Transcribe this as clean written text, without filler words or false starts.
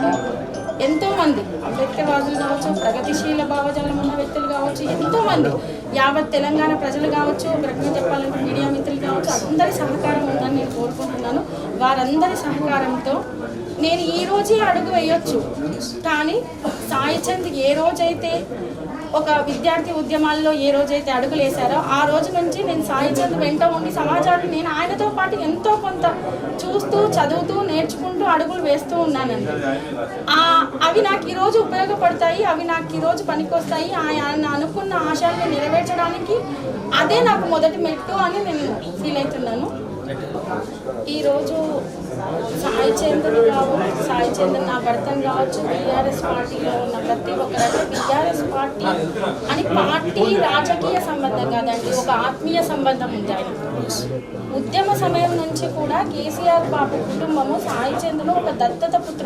పాటు ఎంతోమంది అంబేద్కర్వాదులు కావచ్చు, ప్రగతిశీల భావజాలం ఉన్న వ్యక్తులు కావచ్చు, ఎంతోమంది యావత్ తెలంగాణ ప్రజలు కావచ్చు, ఒక రకంగా చెప్పాలంటే మీడియా మిత్రులు కావచ్చు, అందరి సహకారం ఉందని నేను కోరుకుంటున్నాను. వారందరి సహకారంతో నేను ఈ రోజే అడుగు వేయొచ్చు. కానీ సాయి చంద్ ఏ రోజైతే ఒక విద్యార్థి ఉద్యమాల్లో ఏ రోజైతే అడుగులు వేశారో ఆ రోజు నుంచి నేను సాయి చంద్ వెంట ఉండి సమాజాన్ని నేను ఆయనతో పాటు ఎంతో కొంత చూస్తూ చదువుతూ నేర్చుకుంటూ అడుగులు వేస్తూ ఉన్నానండి. అవి నాకు ఈరోజు ఉపయోగపడతాయి, అవి నాకు ఈరోజు పనికొస్తాయి. ఆయన అనుకున్న ఆశయాన్ని నెరవేర్చడానికి అదే నాకు మొదటి మెట్టు అని నేను ఫీల్ అవుతున్నాను. ఈరోజు సాయి చంద్ నా భర్తను కావచ్చు, టీఆర్ఎస్ పార్టీలో ఉన్న ప్రతి ఒక్కరంటే టీఆర్ఎస్ పార్టీ అని పార్టీ రాజకీయ సంబంధం కాదండి, ఒక ఆత్మీయ సంబంధం ఉంది. ఆయన ఉద్యమ సమయం నుంచి కూడా కేసీఆర్ బాబు కుటుంబము సాయి చంద్ను ఒక దత్తత పుత్రుడు